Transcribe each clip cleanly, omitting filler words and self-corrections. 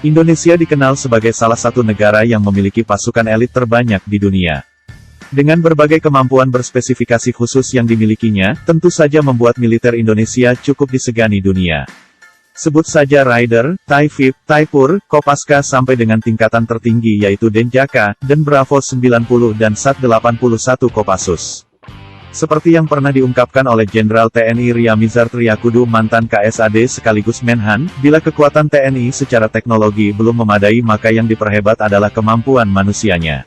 Indonesia dikenal sebagai salah satu negara yang memiliki pasukan elit terbanyak di dunia. Dengan berbagai kemampuan berspesifikasi khusus yang dimilikinya, tentu saja membuat militer Indonesia cukup disegani dunia. Sebut saja Raider, Taifib, Taipur, Kopaska sampai dengan tingkatan tertinggi yaitu Denjaka, dan Bravo 90 dan Sat-81 Kopassus. Seperti yang pernah diungkapkan oleh Jenderal TNI Ria Mizar Triakudu mantan KSAD sekaligus Menhan, bila kekuatan TNI secara teknologi belum memadai maka yang diperhebat adalah kemampuan manusianya.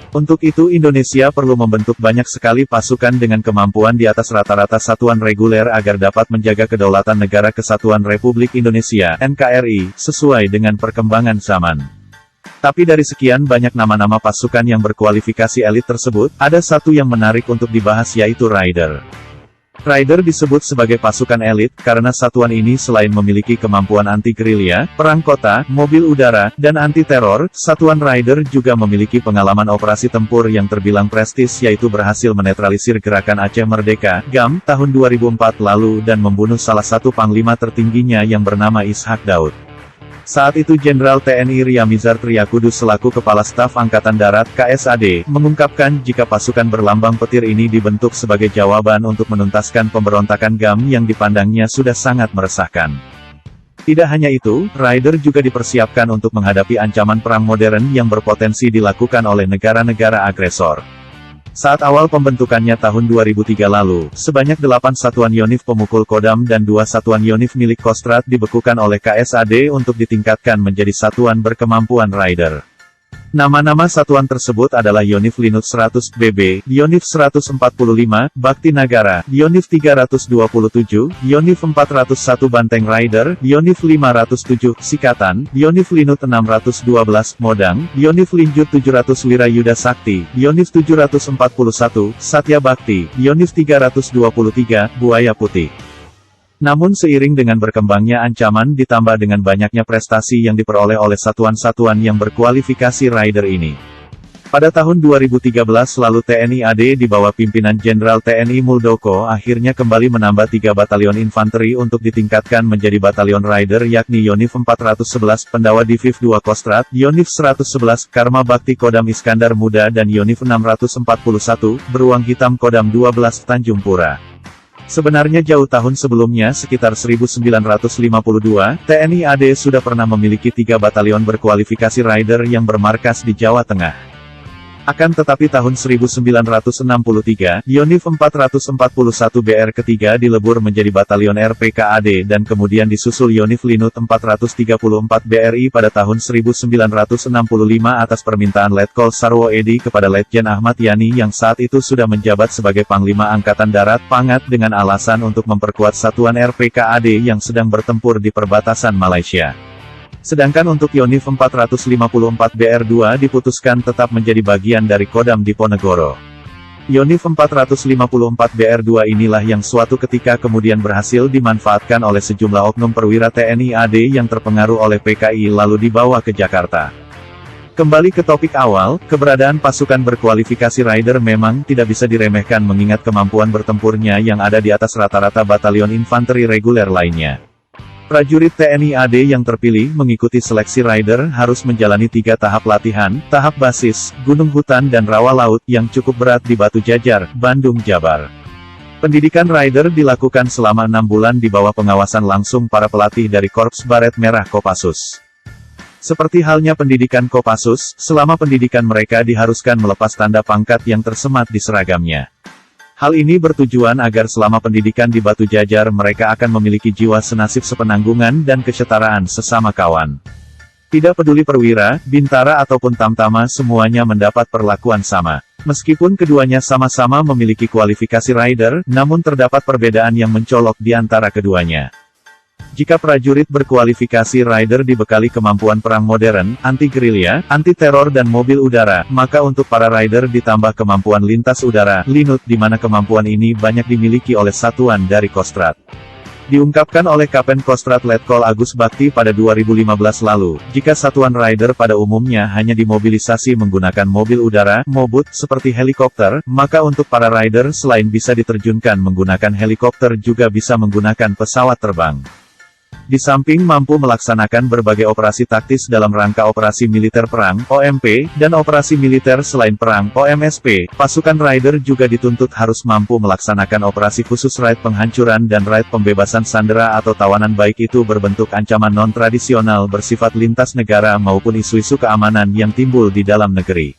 Untuk itu Indonesia perlu membentuk banyak sekali pasukan dengan kemampuan di atas rata-rata satuan reguler agar dapat menjaga kedaulatan Negara Kesatuan Republik Indonesia (NKRI) sesuai dengan perkembangan zaman. Tapi dari sekian banyak nama-nama pasukan yang berkualifikasi elit tersebut, ada satu yang menarik untuk dibahas yaitu Raider. Raider disebut sebagai pasukan elit, karena satuan ini selain memiliki kemampuan anti-gerilya, perang kota, mobil udara, dan anti-teror, satuan Raider juga memiliki pengalaman operasi tempur yang terbilang prestis yaitu berhasil menetralisir gerakan Aceh Merdeka, GAM, tahun 2004 lalu dan membunuh salah satu panglima tertingginya yang bernama Ishak Daud. Saat itu Jenderal TNI Ria Mizar Triakudu selaku Kepala Staf Angkatan Darat (KSAD) mengungkapkan jika pasukan berlambang petir ini dibentuk sebagai jawaban untuk menuntaskan pemberontakan GAM yang dipandangnya sudah sangat meresahkan. Tidak hanya itu, Raider juga dipersiapkan untuk menghadapi ancaman perang modern yang berpotensi dilakukan oleh negara-negara agresor. Saat awal pembentukannya tahun 2003 lalu, sebanyak 8 satuan Yonif pemukul Kodam dan 2 satuan Yonif milik Kostrad dibekukan oleh KSAD untuk ditingkatkan menjadi satuan berkemampuan Raider. Nama-nama satuan tersebut adalah Yonif Linut 100 BB, Yonif 145, Bakti Nagara, Yonif 327, Yonif 401 Banteng Raider, Yonif 507 Sikatan, Yonif Linut 612 Modang, Yonif Linjut 700 Wirayuda Sakti, Yonif 741 Satya Bakti, Yonif 323 Buaya Putih. Namun seiring dengan berkembangnya ancaman ditambah dengan banyaknya prestasi yang diperoleh oleh satuan-satuan yang berkualifikasi Raider ini. Pada tahun 2013 lalu TNI AD di bawah pimpinan Jenderal TNI Muldoko akhirnya kembali menambah 3 batalion infanteri untuk ditingkatkan menjadi batalion Raider yakni Yonif 411 Pendawa Diviv 2 Kostrad, Yonif 111 Karma Bakti Kodam Iskandar Muda dan Yonif 641 Beruang Hitam Kodam 12 Tanjung Pura. Sebenarnya jauh tahun sebelumnya sekitar 1952, TNI AD sudah pernah memiliki 3 batalion berkualifikasi Raider yang bermarkas di Jawa Tengah. Akan tetapi tahun 1963, Yonif 441 BR ketiga dilebur menjadi batalion RPKAD dan kemudian disusul Yonif Linut 434 BRI pada tahun 1965 atas permintaan Letkol Sarwo Edi kepada Letjen Ahmad Yani yang saat itu sudah menjabat sebagai Panglima Angkatan Darat Pangat dengan alasan untuk memperkuat satuan RPKAD yang sedang bertempur di perbatasan Malaysia. Sedangkan untuk Yonif 454 BR2 diputuskan tetap menjadi bagian dari Kodam Diponegoro. Yonif 454 BR2 inilah yang suatu ketika kemudian berhasil dimanfaatkan oleh sejumlah oknum perwira TNI AD yang terpengaruh oleh PKI lalu dibawa ke Jakarta. Kembali ke topik awal, keberadaan pasukan berkualifikasi Raider memang tidak bisa diremehkan mengingat kemampuan bertempurnya yang ada di atas rata-rata batalion infanteri reguler lainnya. Prajurit TNI AD yang terpilih mengikuti seleksi Raider harus menjalani 3 tahap latihan, tahap basis, gunung hutan dan rawa laut yang cukup berat di Batu Jajar, Bandung, Jabar. Pendidikan Raider dilakukan selama 6 bulan di bawah pengawasan langsung para pelatih dari Korps Baret Merah Kopassus. Seperti halnya pendidikan Kopassus, selama pendidikan mereka diharuskan melepas tanda pangkat yang tersemat di seragamnya. Hal ini bertujuan agar selama pendidikan di Batu Jajar mereka akan memiliki jiwa senasib sepenanggungan dan kesetaraan sesama kawan. Tidak peduli perwira, bintara ataupun tamtama semuanya mendapat perlakuan sama. Meskipun keduanya sama-sama memiliki kualifikasi Raider, namun terdapat perbedaan yang mencolok di antara keduanya. Jika prajurit berkualifikasi Raider dibekali kemampuan perang modern, anti-gerilya, anti-teror dan mobil udara, maka untuk para Raider ditambah kemampuan lintas udara, Linut, di mana kemampuan ini banyak dimiliki oleh satuan dari Kostrad. Diungkapkan oleh Kapten Kostrad Letkol Agus Bakti pada 2015 lalu, jika satuan Raider pada umumnya hanya dimobilisasi menggunakan mobil udara, mobut, seperti helikopter, maka untuk para Raider selain bisa diterjunkan menggunakan helikopter juga bisa menggunakan pesawat terbang. Di samping mampu melaksanakan berbagai operasi taktis dalam rangka operasi militer perang (OMP) dan operasi militer selain perang (OMSP), pasukan Raider juga dituntut harus mampu melaksanakan operasi khusus raid penghancuran dan raid pembebasan sandera atau tawanan baik itu berbentuk ancaman non-tradisional bersifat lintas negara maupun isu-isu keamanan yang timbul di dalam negeri.